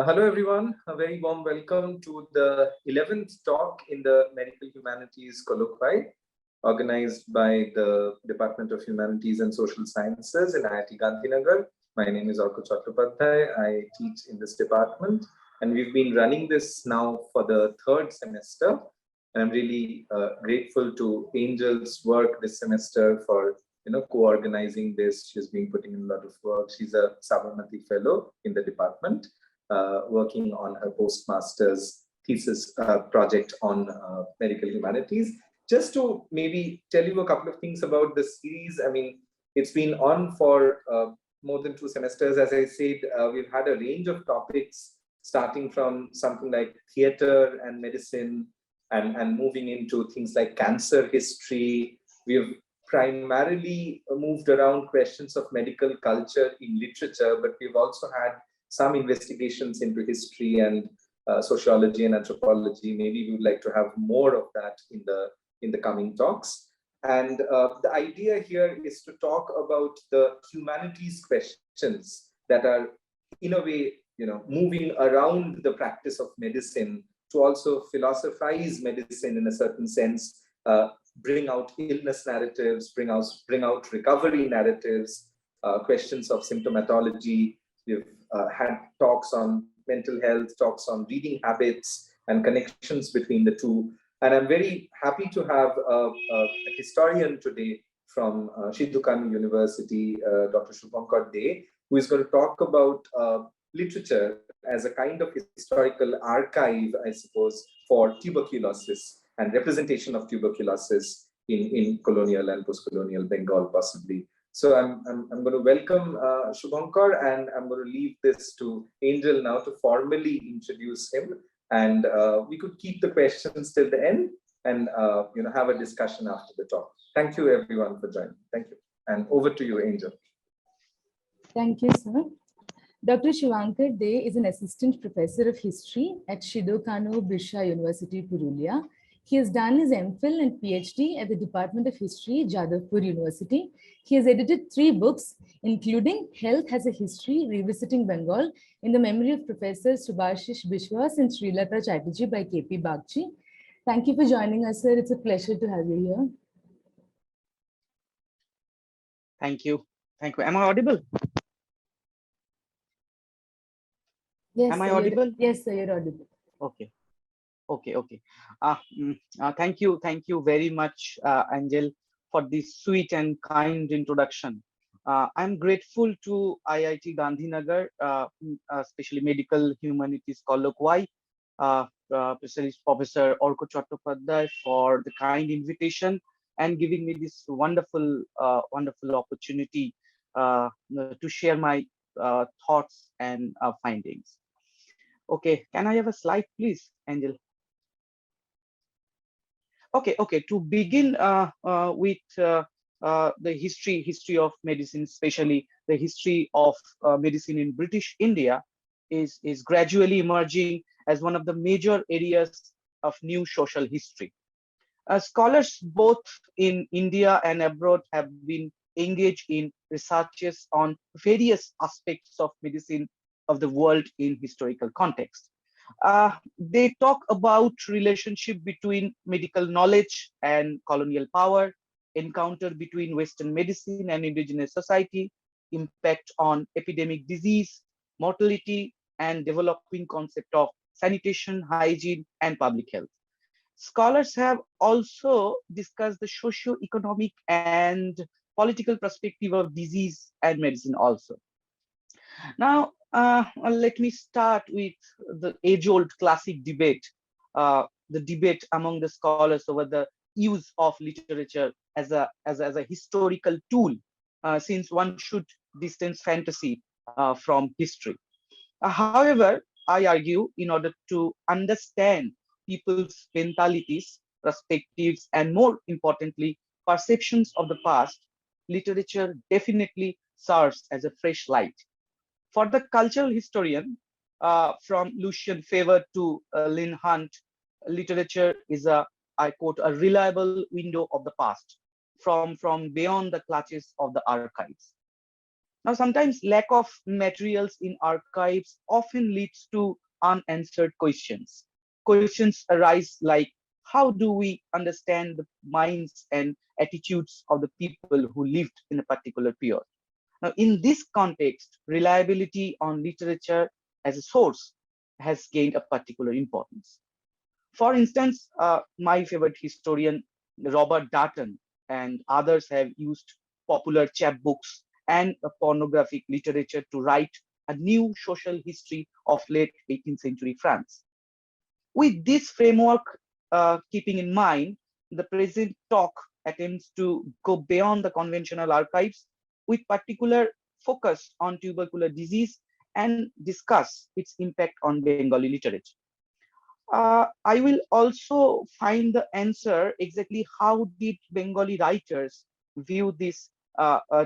Hello everyone, a very warm welcome to the 11th talk in the Medical Humanities Colloquy organized by the Department of Humanities and Social Sciences in IIT Gandhinagar. My name is Anurdhho Trisher Kalame. I teach in this department and we've been running this now for the third semester. And I'm really grateful to Angel's work this semester for co-organizing this. She's been putting in a lot of work. She's a Sabarmati Fellow in the department. Working on her postmaster's thesis project on medical humanities. Just to maybe tell you a couple of things about the series. I mean, it's been on for more than 2 semesters. As I said, we've had a range of topics starting from something like theater and medicine and moving into things like cancer history. We've primarily moved around questions of medical culture in literature, but we've also had some investigations into history and sociology and anthropology. Maybe we would like to have more of that in the coming talks. And the idea here is to talk about the humanities questions that are, in a way, moving around the practice of medicine to also philosophize medicine in a certain sense, bring out illness narratives, bring out recovery narratives, questions of symptomatology. We've had talks on mental health, talks on reading habits and connections between the two. And I'm very happy to have a historian today from Sidho Kanho University, Dr. Suvankar Dey, who is going to talk about literature as a kind of historical archive, I suppose, for tuberculosis and representation of tuberculosis in colonial and post-colonial Bengal, possibly. So I'm going to welcome Suvankar, and I'm going to leave this to Angel now to formally introduce him. And we could keep the questions till the end and have a discussion after the talk. Thank you everyone for joining. Thank you. And over to you, Angel. Thank you, sir. Dr. Suvankar Dey is an assistant professor of history at Sidho Kanho Birsha University, Purulia. He has done his Mphil and PhD at the Department of History, Jadavpur University. He has edited 3 books, including Health Has a History, Revisiting Bengal, in the memory of Professors Subhasis, Biswas, and Srilata Chatterjee by KP Bagchi. Thank you for joining us, sir. It's a pleasure to have you here. Thank you. Thank you. Am I audible? Yes. Am I audible? Yes, sir, you're audible. Okay. Okay. Thank you very much, Angel, for this sweet and kind introduction. I'm grateful to IIT Gandhinagar, especially Medical Humanities Colloquy, Professor Anurdhho Trisher Kalame for the kind invitation and giving me this wonderful opportunity to share my thoughts and findings. Okay, can I have a slide, please, Angel? Okay. To begin with the history of medicine, especially the history of medicine in British India, is gradually emerging as one of the major areas of new social history. Scholars both in India and abroad have been engaged in researches on various aspects of medicine of the world in historical context. They talk about relationship between medical knowledge and colonial power, encounter between Western medicine and indigenous society, impact on epidemic disease, mortality, and developing concept of sanitation, hygiene, and public health. Scholars have also discussed the socio-economic and political perspective of disease and medicine also. Now, let me start with the age-old classic debate, the debate among the scholars over the use of literature as a historical tool, since one should distance fantasy from history. However, I argue in order to understand people's mentalities, perspectives, and more importantly, perceptions of the past, literature definitely serves as a fresh light. For the cultural historian, from Lucian Favor to Lynn Hunt, literature is I quote, a reliable window of the past from beyond the clutches of the archives. Now, sometimes lack of materials in archives often leads to unanswered questions. Questions arise like, how do we understand the minds and attitudes of the people who lived in a particular period? Now, in this context, reliability on literature as a source has gained a particular importance. For instance, my favorite historian, Robert Darnton, and others have used popular chapbooks and pornographic literature to write a new social history of late 18th century France. With this framework keeping in mind, the present talk attempts to go beyond the conventional archives with particular focus on tubercular disease and discuss its impact on Bengali literature. I will also find the answer exactly how did Bengali writers view this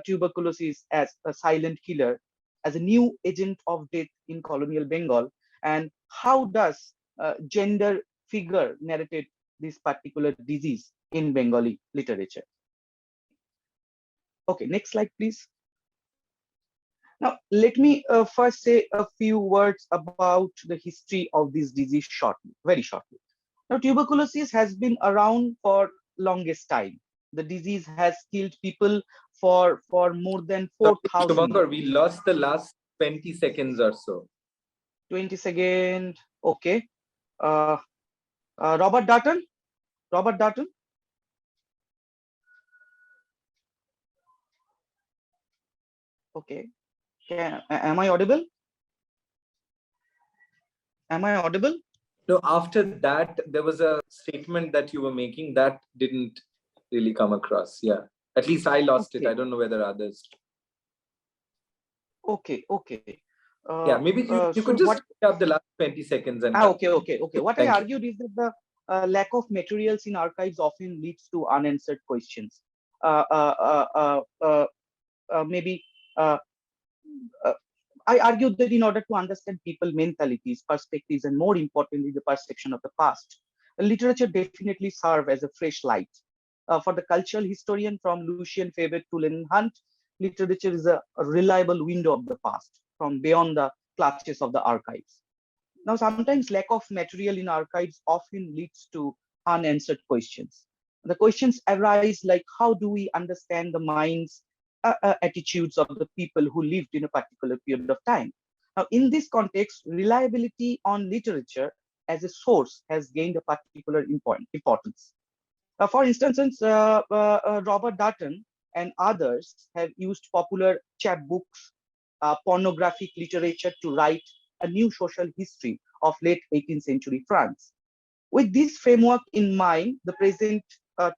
tuberculosis as a silent killer, as a new agent of death in colonial Bengal, and how does gender figure narrated this particular disease in Bengali literature. Okay, next slide, please. Now, let me first say a few words about the history of this disease shortly, very shortly. Now, tuberculosis has been around for longest time. The disease has killed people for more than 4,000 Suvankar, years. we lost the last 20 seconds or so. 20 seconds, okay. Robert Darnton? Robert Darnton? Okay. Am I audible? Am I audible? No, after that, there was a statement that you were making that didn't really come across. Yeah. At least I lost it. I don't know whether others. Okay. Yeah, maybe you So could just pick up the last 20 seconds and okay. What Thank I you. argued is that the lack of materials in archives often leads to unanswered questions. Maybe I argued that in order to understand people mentalities, perspectives, and more importantly, the perception of the past, literature definitely serve as a fresh light. For the cultural historian from Lucian Febvre to Lenin Hunt, literature is a reliable window of the past from beyond the clutches of the archives. Now, sometimes lack of material in archives often leads to unanswered questions. The questions arise like, how do we understand the minds, attitudes of the people who lived in a particular period of time? Now, in this context, reliability on literature as a source has gained a particular importance. For instance, Robert Darnton and others have used popular chapbooks, pornographic literature to write a new social history of late 18th century France. With this framework in mind, the present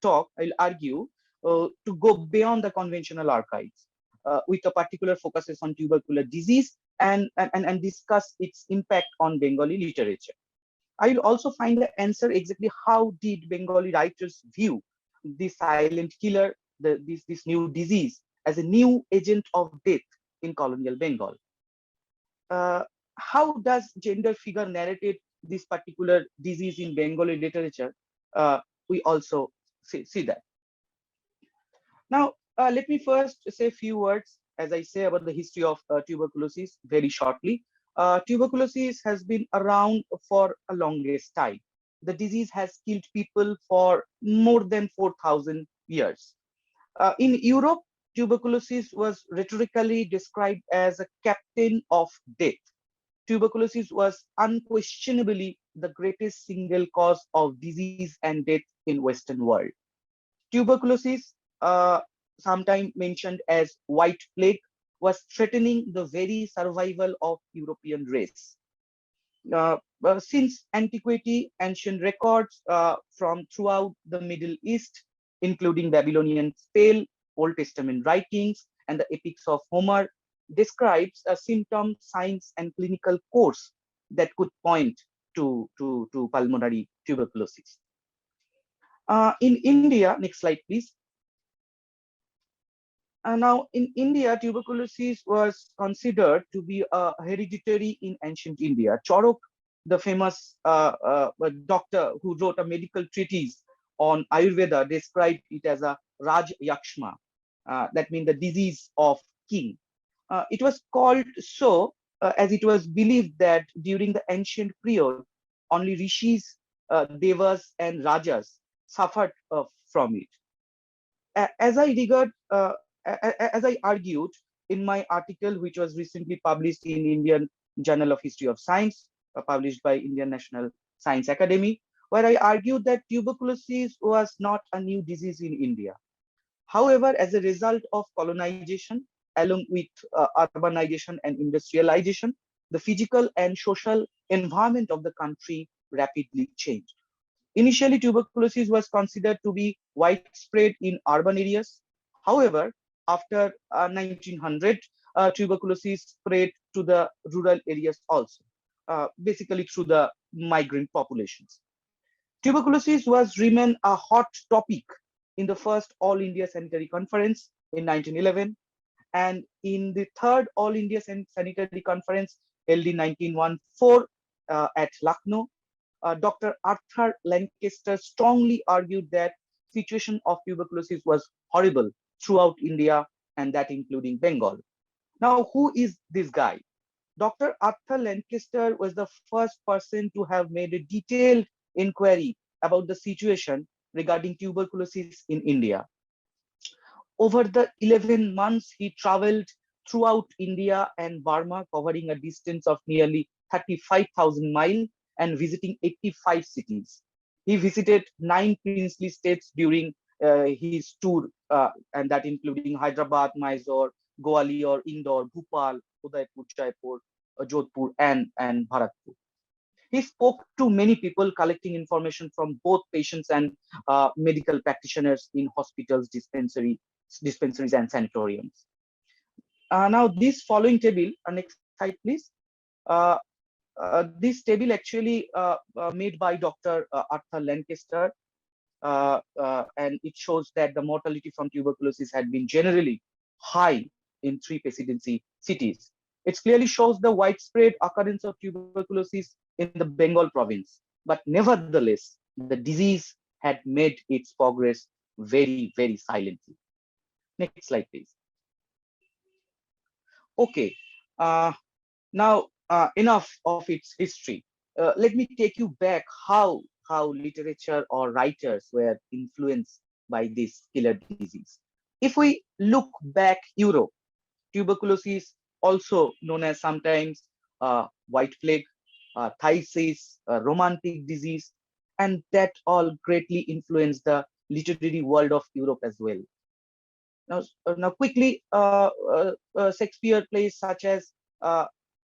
talk, I'll argue, to go beyond the conventional archives with a particular focuses on tubercular disease and discuss its impact on Bengali literature. I will also find the answer exactly how did Bengali writers view this silent killer, this new disease as a new agent of death in colonial Bengal. How does gender figure narrated this particular disease in Bengali literature? We also see that. Now, let me first say a few words, as I say, about the history of tuberculosis very shortly. Tuberculosis has been around for a longest time. The disease has killed people for more than 4,000 years. In Europe, tuberculosis was rhetorically described as a captain of death. Tuberculosis was unquestionably the greatest single cause of disease and death in Western world. Tuberculosis, sometimes mentioned as white plague, was threatening the very survival of European race. Since antiquity, ancient records from throughout the Middle East, including Babylonian spell, Old Testament writings, and the epics of Homer, describes a symptom, signs, and clinical course that could point to pulmonary tuberculosis. In India, next slide, please. Now, in India, tuberculosis was considered to be hereditary in ancient India. Charok, the famous doctor who wrote a medical treatise on Ayurveda, described it as a Raj Yakshma. That means the disease of king. It was called so as it was believed that during the ancient period, only rishis, devas, and rajas suffered from it. As I argued in my article, which was recently published in Indian Journal of History of Science, published by Indian National Science Academy, where I argued that tuberculosis was not a new disease in India. However, as a result of colonization, along with urbanization and industrialization, the physical and social environment of the country rapidly changed. Initially, tuberculosis was considered to be widespread in urban areas. However, after 1900, tuberculosis spread to the rural areas also, basically through the migrant populations. Tuberculosis was remain a hot topic in the first All India Sanitary Conference in 1911 and in the third All India Sanitary Conference held in 1914 at Lucknow. Dr. Arthur Lancaster strongly argued that situation of tuberculosis was horrible throughout India and that including Bengal. Now, who is this guy? Dr. Arthur Lancaster was the first person to have made a detailed inquiry about the situation regarding tuberculosis in India. Over the 11 months, he traveled throughout India and Burma, covering a distance of nearly 35,000 miles and visiting 85 cities. He visited 9 princely states during his tour, and that including Hyderabad, Mysore, Gwalior, Indore, Bhopal, Udaipur, Jaipur, Jodhpur, and Bharatpur. He spoke to many people, collecting information from both patients and medical practitioners in hospitals, dispensaries, and sanatoriums. Now, this following table, next slide, please. This table actually made by Dr. Arthur Lancaster, and it shows that the mortality from tuberculosis had been generally high in 3 presidency cities. It clearly shows the widespread occurrence of tuberculosis in the Bengal province, but nevertheless, the disease had made its progress very, very silently. Next slide, please. Okay, now enough of its history. Let me take you back how literature or writers were influenced by this killer disease. If we look back Europe, tuberculosis, also known as sometimes white plague, phthisis, romantic disease, and that all greatly influenced the literary world of Europe as well. Now quickly, Shakespeare plays such as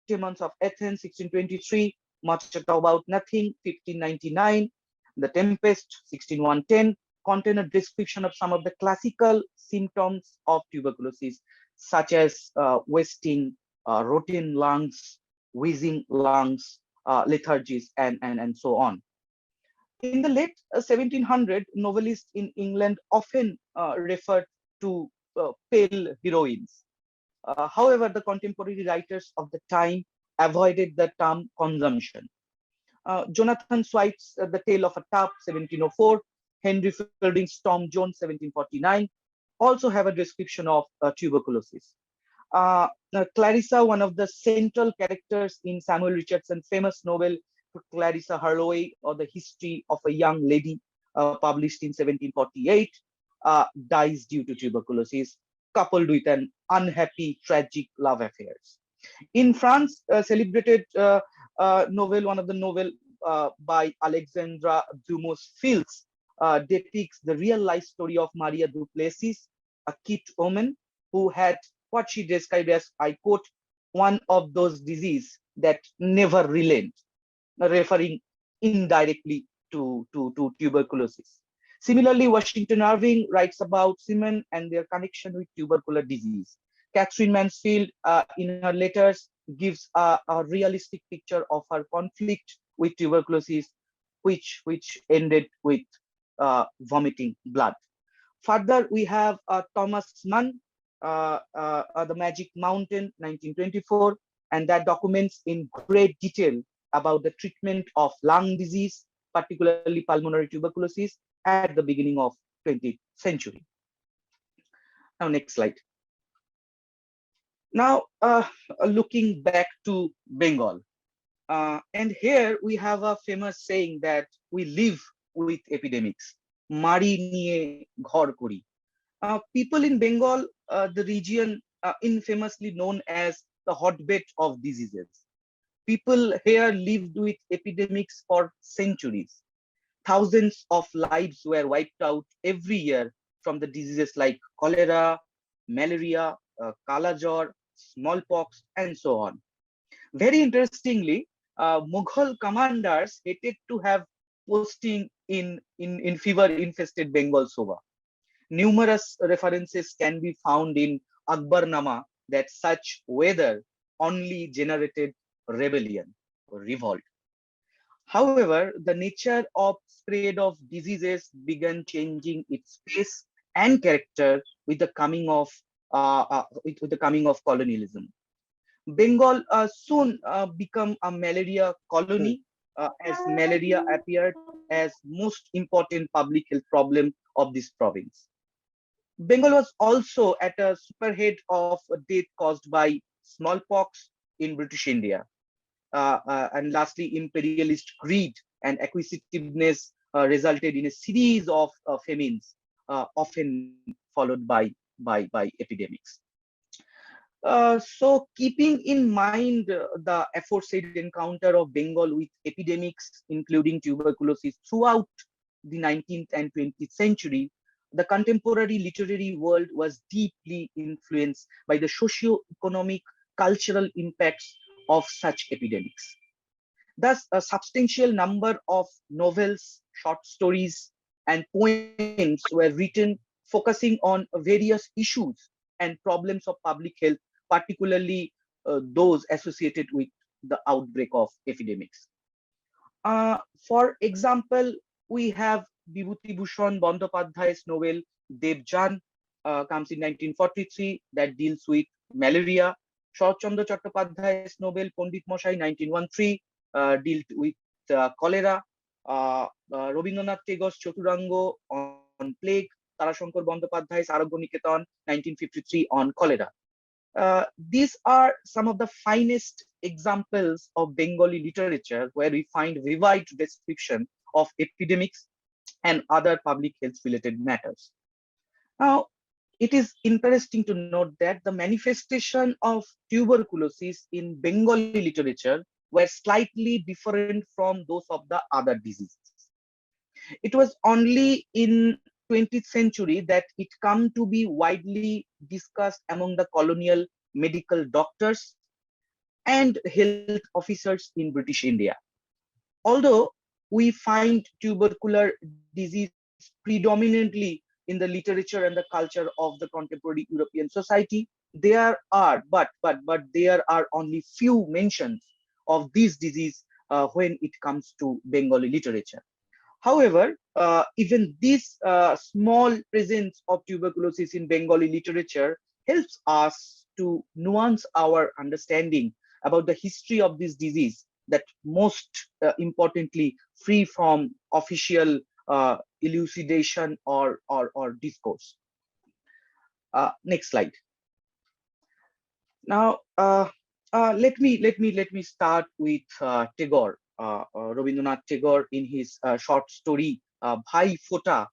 Demons of Athens, 1623, Much Ado About Nothing, 1599, The Tempest, 16110, contain a description of some of the classical symptoms of tuberculosis, such as wasting, rotten lungs, wheezing lungs, lethargies, and so on. In the late 1700s, novelists in England often referred to pale heroines. However, the contemporary writers of the time avoided the term consumption. Jonathan Swift's The Tale of a Tub, 1704, Henry Fielding's Tom Jones, 1749, also have a description of tuberculosis. Clarissa, one of the central characters in Samuel Richardson's famous novel Clarissa Harlowe, or The History of a Young Lady, published in 1748, dies due to tuberculosis, coupled with an unhappy, tragic love affairs. In France, celebrated novel, one of the novel by Alexandra Dumas Fields, depicts the real life story of Maria Duplessis, a kid woman who had what she described as, I quote, one of those diseases that never relent, referring indirectly to tuberculosis. Similarly, Washington Irving writes about semen and their connection with tubercular disease. Catherine Mansfield, in her letters, gives a realistic picture of her conflict with tuberculosis, which ended with vomiting blood. Further, we have Thomas Mann, The Magic Mountain, 1924, and that documents in great detail about the treatment of lung disease, particularly pulmonary tuberculosis, at the beginning of 20th century. Now, next slide. Now, looking back to Bengal, and here we have a famous saying that we live with epidemics. Mari niye ghar kori. People in Bengal, the region infamously known as the hotbed of diseases. People here lived with epidemics for centuries. Thousands of lives were wiped out every year from the diseases like cholera, malaria, kalajor, smallpox, and so on. Very interestingly, Mughal commanders hated to have posting in fever-infested Bengal Soba. Numerous references can be found in Akbarnama that such weather only generated rebellion or revolt. However, the nature of spread of diseases began changing its pace and character with the coming of with the coming of colonialism. Bengal soon became a malaria colony as malaria appeared as most important public health problem of this province. Bengal was also at a superhead of death caused by smallpox in British India. And lastly, imperialist greed and acquisitiveness resulted in a series of famines, often followed by epidemics. So keeping in mind the aforesaid encounter of Bengal with epidemics, including tuberculosis throughout the 19th and 20th century, the contemporary literary world was deeply influenced by the socio-economic cultural impacts of such epidemics. Thus, a substantial number of novels, short stories, and poems were written focusing on various issues and problems of public health, particularly those associated with the outbreak of epidemics. For example, we have Bibhuti Bhushan Bandyopadhyay's novel Devjan, comes in 1943, that deals with malaria. Sharat Chandra Chattopadhyay's novel Pandit Moshai 1913 dealt with cholera. Rabindranath Tagore's Choturango on plague. Tarashankar Bandyopadhyay's Arogya Niketan 1953 on cholera. These are some of the finest examples of Bengali literature where we find vivid description of epidemics and other public health related matters. Now, it is interesting to note that the manifestation of tuberculosis in Bengali literature were slightly different from those of the other diseases. It was only in 20th century that it come to be widely discussed among the colonial medical doctors and health officers in British India. Although we find tubercular disease predominantly in the literature and the culture of the contemporary European society, there are there are only few mentions of this disease when it comes to Bengali literature. However, even this small presence of tuberculosis in Bengali literature helps us to nuance our understanding about the history of this disease, that most importantly, free from official elucidation or discourse. Next slide. Now, let me start with Tagore. Rabindranath Tagore in his short story Bhai Phota,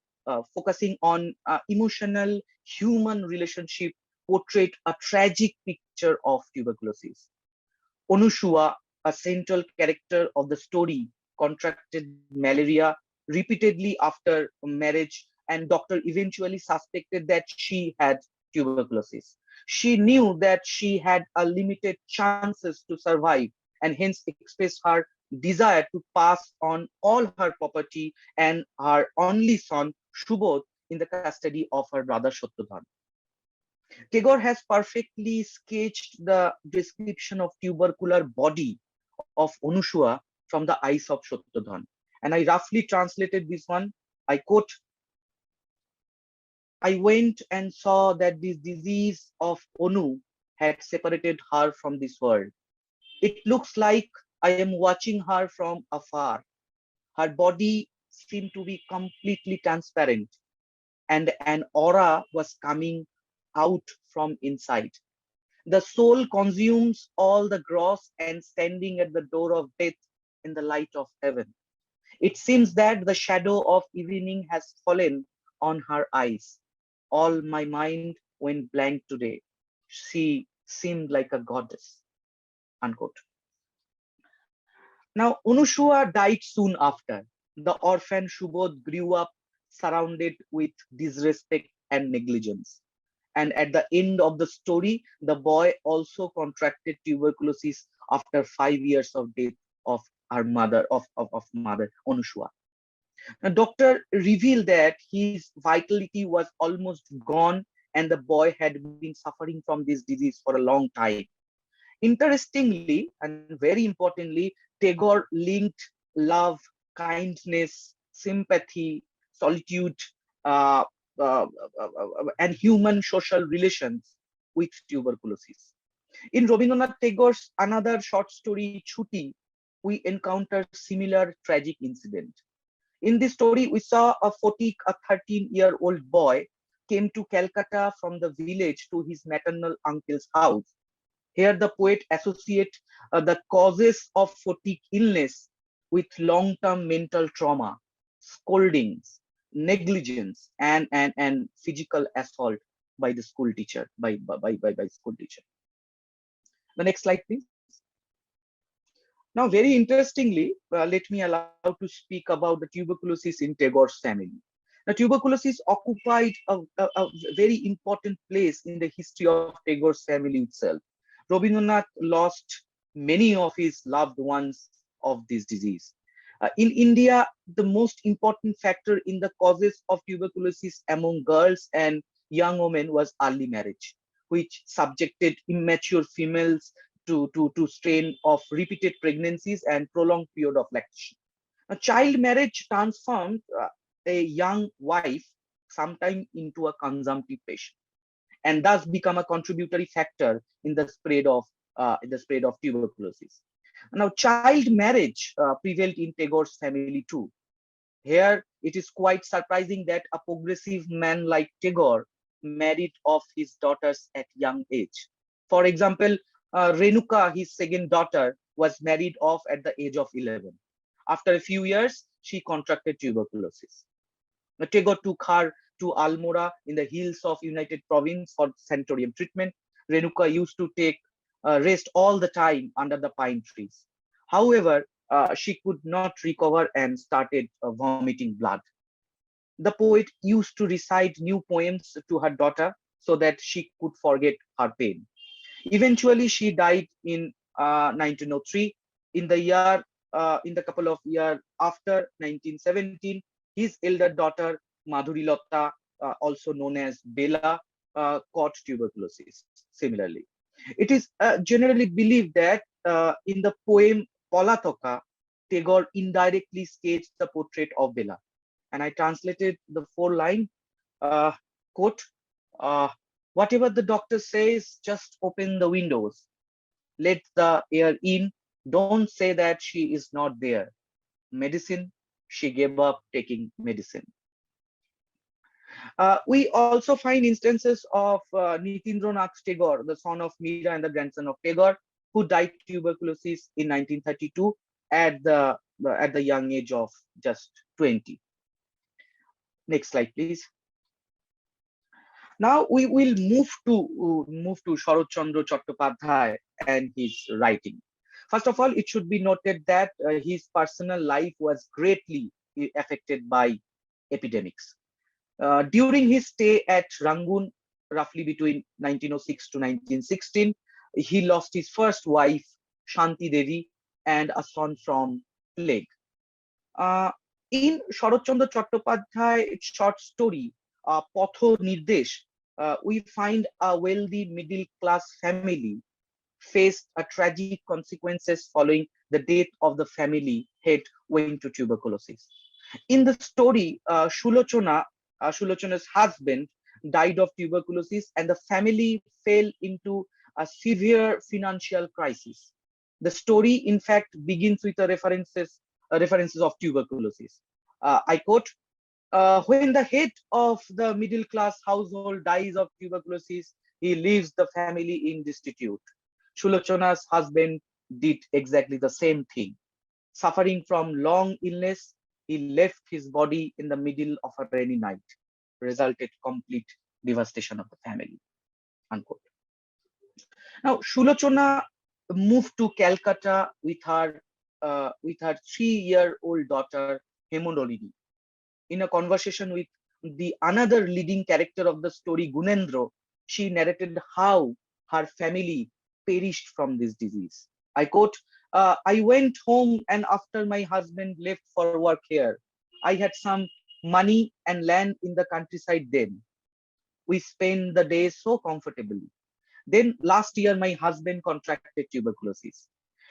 focusing on emotional human relationship, portrayed a tragic picture of tuberculosis. Onushua, a central character of the story, contracted malaria repeatedly after marriage, and doctor eventually suspected that she had tuberculosis. She knew that she had a limited chances to survive and hence expressed her desire to pass on all her property and her only son Shubodh in the custody of her brother Satyadhan. Tagore has perfectly sketched the description of tubercular body of Onushua from the eyes of Satyadhan. And I roughly translated this one. I quote, I went and saw that this disease of Onu had separated her from this world. It looks like I am watching her from afar. Her body seemed to be completely transparent, and an aura was coming out from inside. The soul consumes all the gross and standing at the door of death in the light of heaven. It seems that the shadow of evening has fallen on her eyes. All my mind went blank today. She seemed like a goddess. Unquote. Now, Unushua died soon after. The orphan Shubodh grew up surrounded with disrespect and negligence. And at the end of the story, the boy also contracted tuberculosis after 5 years of death of her mother, of mother Unushua. The doctor revealed that his vitality was almost gone and the boy had been suffering from this disease for a long time. Interestingly, and very importantly, Tagore linked love, kindness, sympathy, solitude, uh, and human social relations with tuberculosis. In Rabindranath Tagore's another short story, Chuti, we encounter similar tragic incident. In this story, we saw a 13-year-old boy came to Calcutta from the village to his maternal uncle's house. Here, the poet associates the causes of photic illness with long-term mental trauma, scoldings, negligence, and physical assault by the school teacher, by school teacher. The next slide, please. Now, very interestingly, let me allow to speak about the tuberculosis in Tagore's family. Now, tuberculosis occupied a very important place in the history of Tagore's family itself. Rabindranath lost many of his loved ones of this disease. In India, the most important factor in the causes of tuberculosis among girls and young women was early marriage, which subjected immature females to strain of repeated pregnancies and prolonged period of lactation. A child marriage transformed a young wife sometime into a consumptive patient, and thus become a contributory factor in the spread of tuberculosis. Now, child marriage prevailed in Tagore's family too. Here, it is quite surprising that a progressive man like Tagore married off his daughters at young age. For example, Renuka, his second daughter, was married off at the age of 11. After a few years, she contracted tuberculosis. Tagore took her to Almora in the hills of United Province for sanatorium treatment. Renuka used to take rest all the time under the pine trees. However, she could not recover and started vomiting blood. The poet used to recite new poems to her daughter so that she could forget her pain. Eventually, she died in 1903. In the couple of years after 1917, his elder daughter Madhuri Lotta, also known as Bela, caught tuberculosis. Similarly, it is generally believed that in the poem Palatoka, Tagore indirectly sketched the portrait of Bela, and I translated the 4-line quote. Whatever the doctor says, just open the windows. Let the air in. Don't say that she is not there. Medicine, she gave up taking medicine. We also find instances of Nitindranath Tagore, the son of Meera and the grandson of Tagore, who died tuberculosis in 1932 at the young age of just 20. Next slide, please. Now we will move to Sharat Chandra Chattopadhyay and his writing. First of all, it should be noted that his personal life was greatly affected by epidemics. During his stay at Rangoon, roughly between 1906 to 1916, he lost his first wife, Shanti Devi, and a son from plague. In Sharat Chandra Chattopadhyay's short story, Patho Nirdesh, we find a wealthy middle-class family faced a tragic consequences following the death of the family head owing to tuberculosis. In the story, Sulochana's husband died of tuberculosis, and the family fell into a severe financial crisis. The story, in fact, begins with references of tuberculosis. I quote, when the head of the middle-class household dies of tuberculosis, he leaves the family in destitute. Sulochana's husband did exactly the same thing. Suffering from long illness, he left his body in the middle of a rainy night, resulted complete devastation of the family. Unquote. Now, Sulochana moved to Calcutta with her 3-year-old daughter Hemodolini. In a conversation with the another leading character of the story, Gunendra, she narrated how her family perished from this disease. I quote, I went home and after my husband left for work here, I had some money and land in the countryside then. We spent the day so comfortably. Then last year, my husband contracted tuberculosis.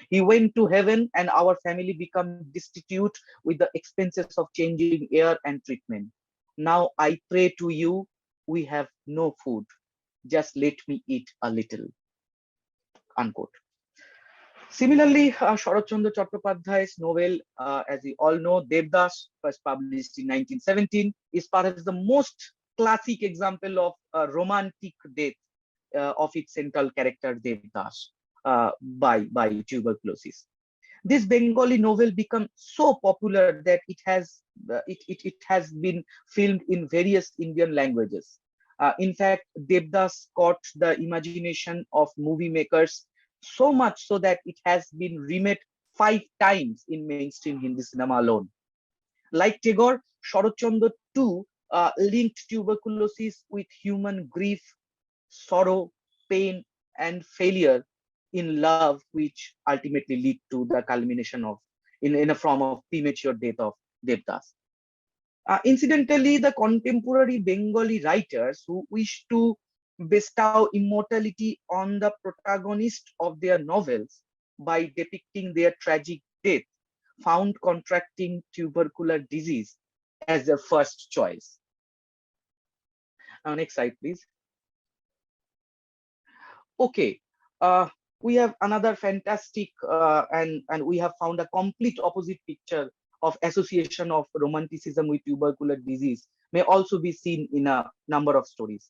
He went to heaven and our family became destitute with the expenses of changing air and treatment. Now I pray to you, we have no food. Just let me eat a little. Unquote. Similarly, Sharat Chandra Chattopadhyay's novel, as we all know, Devdas, first published in 1917, is perhaps the most classic example of a romantic death of its central character Devdas by tuberculosis. This Bengali novel became so popular that it has been filmed in various Indian languages. In fact, Devdas caught the imagination of movie makers so much so that it has been remade 5 times in mainstream Hindi cinema alone. Like Tagore, Sharat Chandra too linked tuberculosis with human grief, sorrow, pain, and failure in love, which ultimately lead to the culmination of in a form of premature death of Devdas. Incidentally, the contemporary Bengali writers who wish to bestow immortality on the protagonist of their novels by depicting their tragic death found contracting tubercular disease as their first choice. Next slide, please. Okay, we have another fantastic and we have found a complete opposite picture of association of romanticism with tubercular disease may also be seen in a number of stories.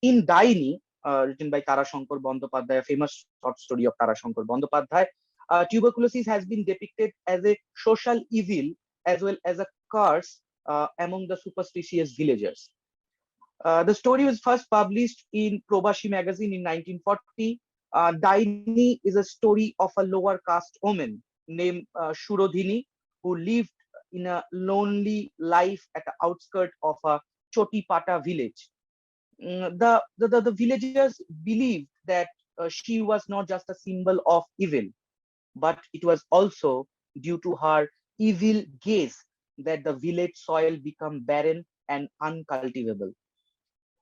In Daini, written by Tarashankar Bandyopadhyay, a famous short story of Tarashankar Bandyopadhyay, tuberculosis has been depicted as a social evil as well as a curse among the superstitious villagers. The story was first published in Probashi magazine in 1940. Daini is a story of a lower caste woman named Shurodhini who lived in a lonely life at the outskirts of a Chotipata village. The villagers believed that she was not just a symbol of evil, but it was also due to her evil gaze that the village soil became barren and uncultivable.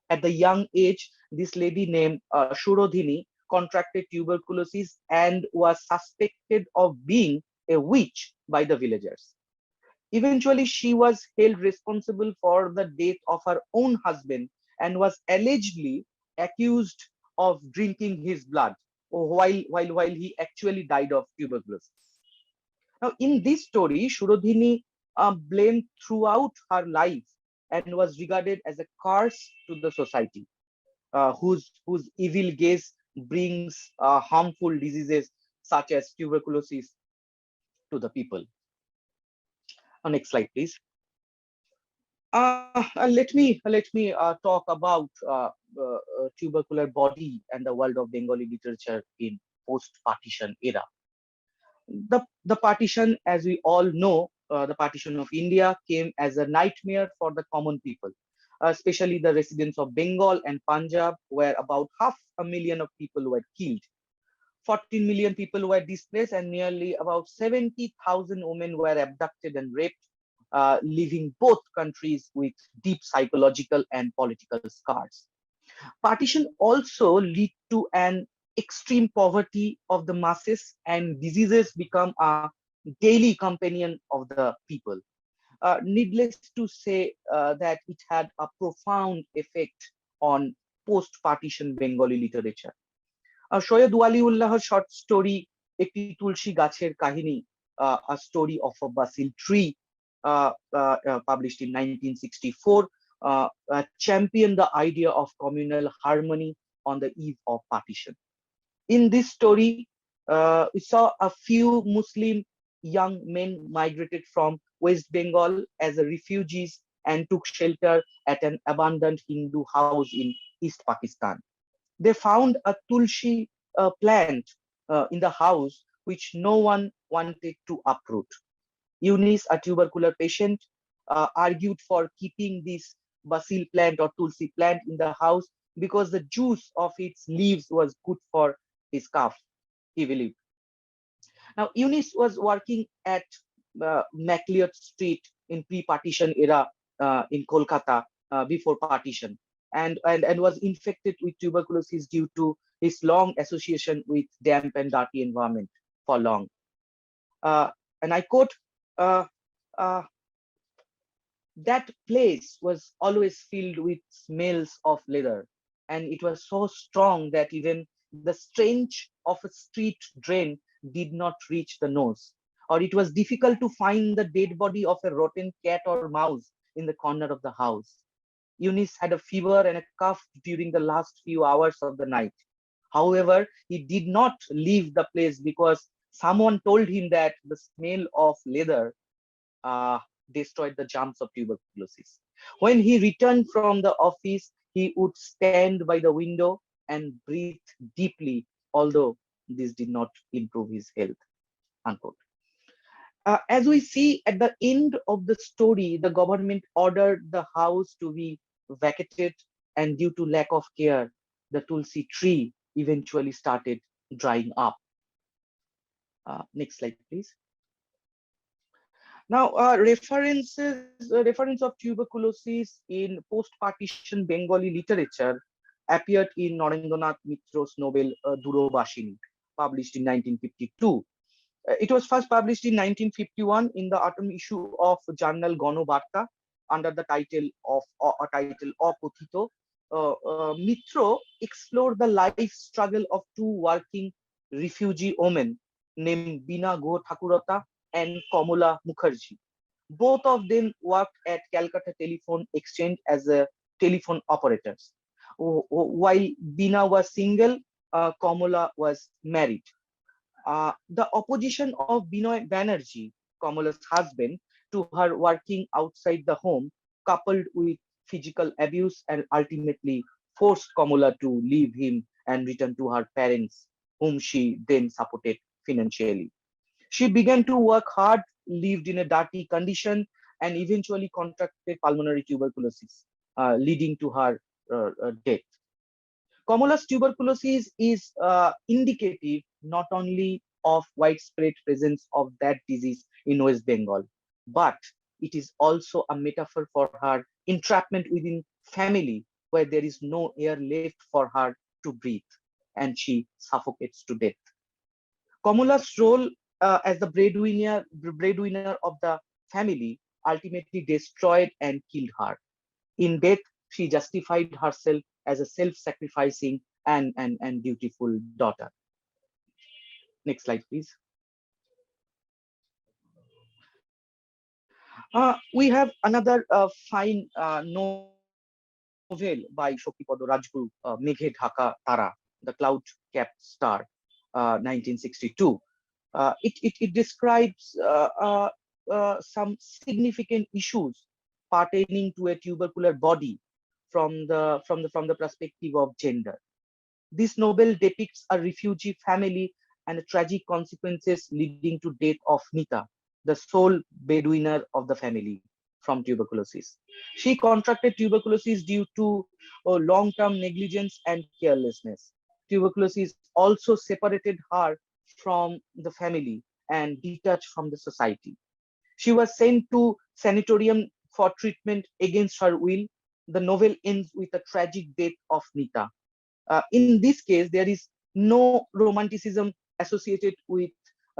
At the young age, this lady named Shurodhini contracted tuberculosis and was suspected of being a witch by the villagers. Eventually, she was held responsible for the death of her own husband and was allegedly accused of drinking his blood while he actually died of tuberculosis. Now, in this story, Shurodhini blamed throughout her life and was regarded as a curse to the society, whose evil gaze brings harmful diseases such as tuberculosis to the people. Next slide, please. Let me talk about tubercular body and the world of Bengali literature in post-partition era. The partition, as we all know, the partition of India came as a nightmare for the common people, especially the residents of Bengal and Punjab, where about 500,000 of people were killed. 14 million people were displaced and nearly about 70,000 women were abducted and raped, leaving both countries with deep psychological and political scars. Partition also led to an extreme poverty of the masses, and diseases become a daily companion of the people. Needless to say that it had a profound effect on post-partition Bengali literature. Shoyad Waliullah's short story, Ekti Tulsi Gacher Kahini, a story of a basil tree, published in 1964, championed the idea of communal harmony on the eve of partition. In this story, we saw a few Muslim young men migrated from West Bengal as refugees and took shelter at an abandoned Hindu house in East Pakistan. They found a tulsi plant in the house which no one wanted to uproot. Eunice, a tubercular patient, argued for keeping this basil plant or tulsi plant in the house because the juice of its leaves was good for his cough, he believed. Now, Eunice was working at MacLeod Street in pre-partition era in Kolkata before partition, and was infected with tuberculosis due to his long association with damp and dirty environment for long. And I quote, uh, uh, that place was always filled with smells of leather, and it was so strong that even the stench of a street drain did not reach the nose, or it was difficult to find the dead body of a rotten cat or mouse in the corner of the house. Eunice had a fever and a cough during the last few hours of the night. However, he did not leave the place because someone told him that the smell of leather uh, destroyed the germs of tuberculosis. When he returned from the office, he would stand by the window and breathe deeply, although this did not improve his health. Unquote. As we see at the end of the story, the government ordered the house to be vacated, and due to lack of care, the tulsi tree eventually started drying up. Next slide, please. Now, reference of tuberculosis in post-partition Bengali literature appeared in Narendranath Mitra's novel Durobashini, published in 1952. It was first published in 1951 in the autumn issue of journal Gano Barta under the title Apothito. Mitra explored the life struggle of two working refugee women named Bina Go Thakurata and Kamala Mukherjee. Both of them worked at Calcutta Telephone Exchange as telephone operators. While Bina was single, Kamala was married. The opposition of Binoy Banerjee, Kamala's husband, to her working outside the home, coupled with physical abuse, and ultimately forced Kamala to leave him and return to her parents, whom she then supported financially. She began to work hard, lived in a dirty condition, and eventually contracted pulmonary tuberculosis, leading to her death. Kamala's tuberculosis is indicative not only of widespread presence of that disease in West Bengal, but it is also a metaphor for her entrapment within family where there is no air left for her to breathe, and she suffocates to death. Kamala's role as the breadwinner of the family ultimately destroyed and killed her. In death, she justified herself as a self-sacrificing and dutiful daughter. Next slide, please. We have another fine novel by Shaktipada Rajguru, Meghe Dhaka Tara, The Cloud-Capped Star, 1962. It describes some significant issues pertaining to a tubercular body from the perspective of gender. This novel depicts a refugee family and the tragic consequences leading to death of Nita, the sole breadwinner of the family, from tuberculosis. She contracted tuberculosis due to long-term negligence and carelessness. Tuberculosis also separated her from the family and detached from the society. She was sent to sanatorium for treatment against her will. The novel ends with a tragic death of Nita. In this case, there is no romanticism associated with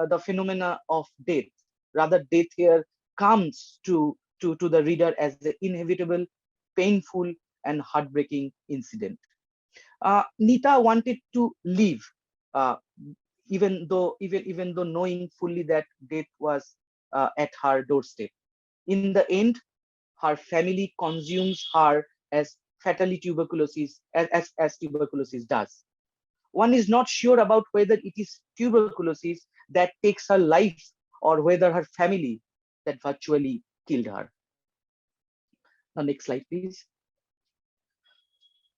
the phenomena of death. Rather, death here comes to the reader as the inevitable, painful, and heartbreaking incident. Nita wanted to live, uh, even though knowing fully that death was at her doorstep. In the end, her family consumes her as fatally tuberculosis, as tuberculosis does. One is not sure about whether it is tuberculosis that takes her life or whether her family that virtually killed her. Now, next slide, please.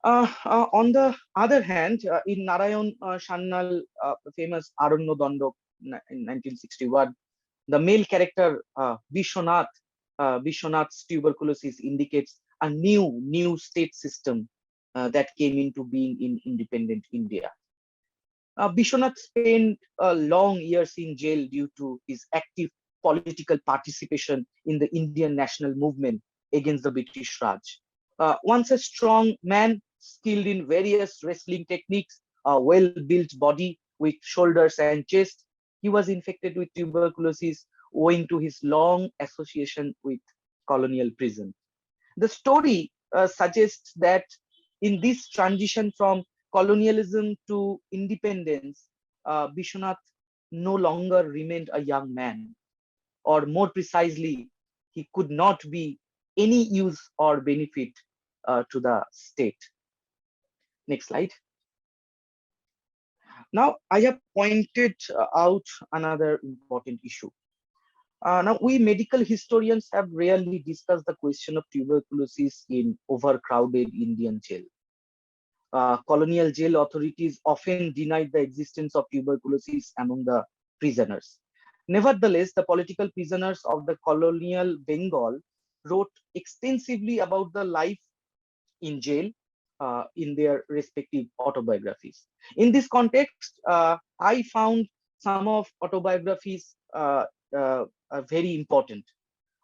On the other hand, in Narayan Sannal, famous Aranya Danda in 1961, the male character Vishwanath's tuberculosis indicates a new state system that came into being in independent India. Vishwanath spent long years in jail due to his active political participation in the Indian national movement against the British Raj. Once a strong man, skilled in various wrestling techniques, a well-built body with shoulders and chest, he was infected with tuberculosis owing to his long association with colonial prison. The story suggests that in this transition from colonialism to independence, Vishwanath no longer remained a young man, or more precisely, he could not be any use or benefit to the state. Next slide. Now, I have pointed out another important issue. Now, we medical historians have rarely discussed the question of tuberculosis in overcrowded Indian jail. Colonial jail authorities often denied the existence of tuberculosis among the prisoners. Nevertheless, the political prisoners of the colonial Bengal wrote extensively about the life in jail in their respective autobiographies. In this context, I found some of autobiographies very important.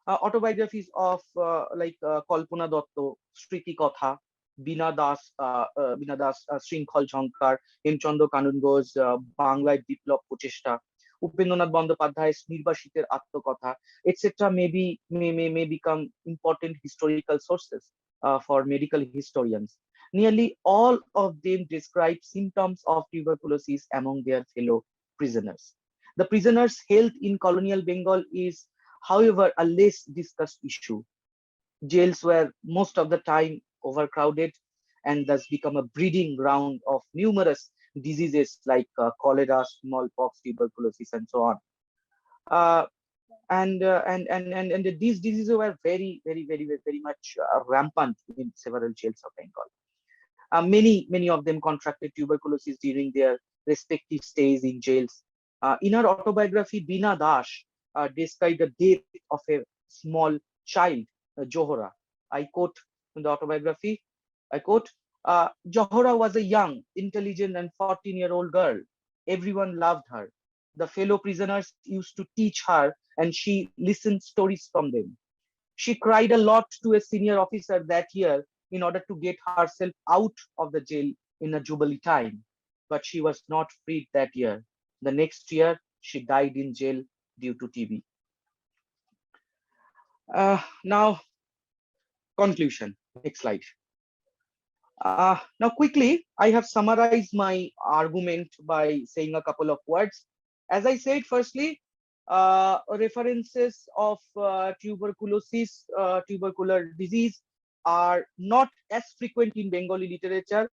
Autobiographies of Kalpana Dotto, Shriti Kotha, Bina Das, Shrinkhal Jhankar, Hemchandra Kanungo's Banglaয় Biplop Pocheshta, Upendranath Bandyopadhyay's Nirbashiter Atmokatha, etc. may become important historical sources for medical historians. Nearly all of them describe symptoms of tuberculosis among their fellow prisoners. The prisoners' health in colonial Bengal is, however, a less discussed issue. Jails were most of the time overcrowded and thus become a breeding ground of numerous diseases like cholera, smallpox, tuberculosis, and so on. And these diseases were very much rampant in several jails of Bengal. Many of them contracted tuberculosis during their respective stays in jails. In her autobiography, Bina Das described the death of a small child, Johora. I quote from the autobiography, I quote, Johora was a young, intelligent and 14-year-old girl. Everyone loved her. The fellow prisoners used to teach her and she listened stories from them. She cried a lot to a senior officer that year in order to get herself out of the jail in a jubilee time. But she was not freed that year. The next year, she died in jail due to TB. Now, conclusion. Next slide. Now, quickly, I have summarized my argument by saying a couple of words. As I said, firstly, references of tuberculosis, tubercular disease are not as frequent in Bengali literature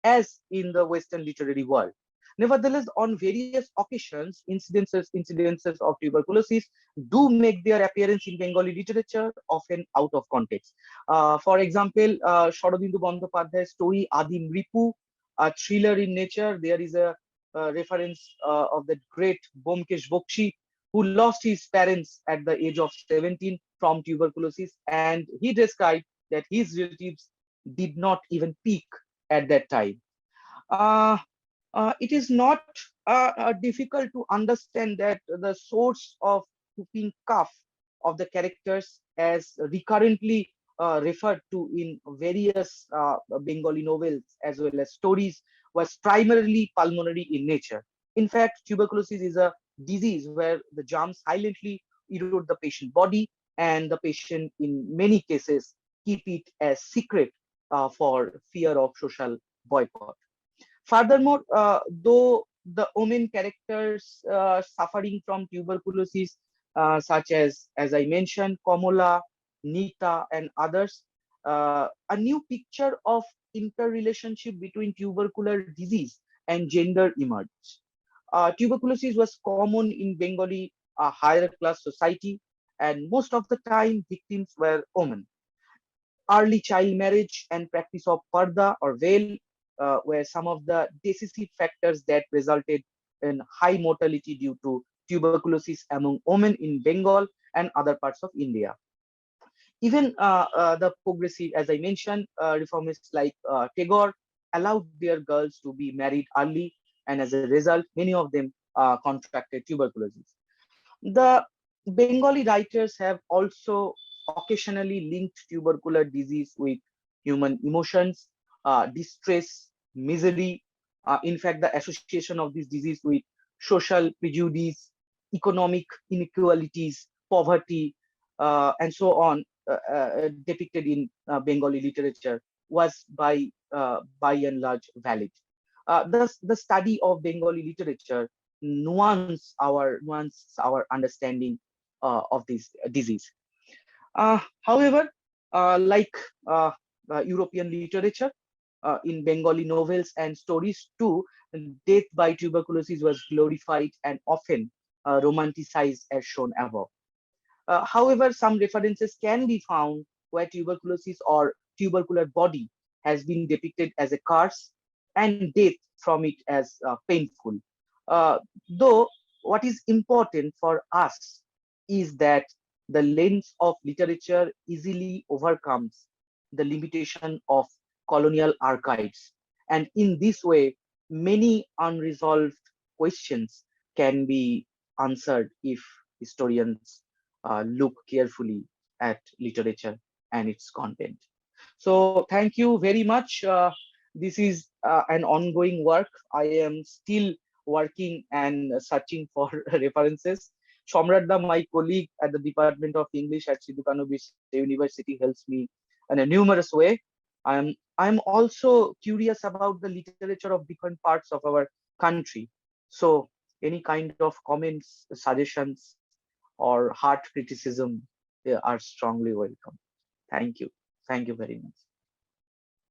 as in the Western literary world. Nevertheless, on various occasions, incidences of tuberculosis do make their appearance in Bengali literature, often out of context. For example, Sharabindu Bandyopadhyay's story Adi Mripu, a thriller in nature, there is a reference of the great Byomkesh Bakshi, who lost his parents at the age of 17 from tuberculosis, and he described that his relatives did not even peak at that time. It is not difficult to understand that the source of whooping cough of the characters, as recurrently referred to in various Bengali novels as well as stories, was primarily pulmonary in nature. In fact, tuberculosis is a disease where the germs silently erode the patient body, and the patient in many cases keep it as secret for fear of social boycott. Furthermore, though the women characters suffering from tuberculosis, such as I mentioned, Kamala, Nita, and others, a new picture of interrelationship between tubercular disease and gender emerged. Tuberculosis was common in Bengali higher class society, and most of the time victims were women. Early child marriage and practice of parda or veil were some of the decisive factors that resulted in high mortality due to tuberculosis among women in Bengal and other parts of India. Even the progressive, as I mentioned, reformists like Tagore allowed their girls to be married early, and as a result, many of them contracted tuberculosis. The Bengali writers have also occasionally linked tubercular disease with human emotions, distress, misery. In fact, the association of this disease with social prejudice, economic inequalities, poverty, and so on, depicted in Bengali literature was by and large valid. The study of Bengali literature nuance our understanding of this disease. However, like European literature, in Bengali novels and stories too, death by tuberculosis was glorified and often romanticized as shown above. However, some references can be found where tuberculosis or tubercular body has been depicted as a curse and death from it as painful. Though what is important for us is that the lens of literature easily overcomes the limitation of colonial archives. And in this way, many unresolved questions can be answered if historians look carefully at literature and its content. So thank you very much. This is an ongoing work. I am still working and searching for references. Shomradda, my colleague at the Department of English at Sidho Kanho Birsha University, helps me in a numerous way. I'm also curious about the literature of different parts of our country. So any kind of comments, suggestions, or hard criticism are strongly welcome. Thank you. Thank you very much.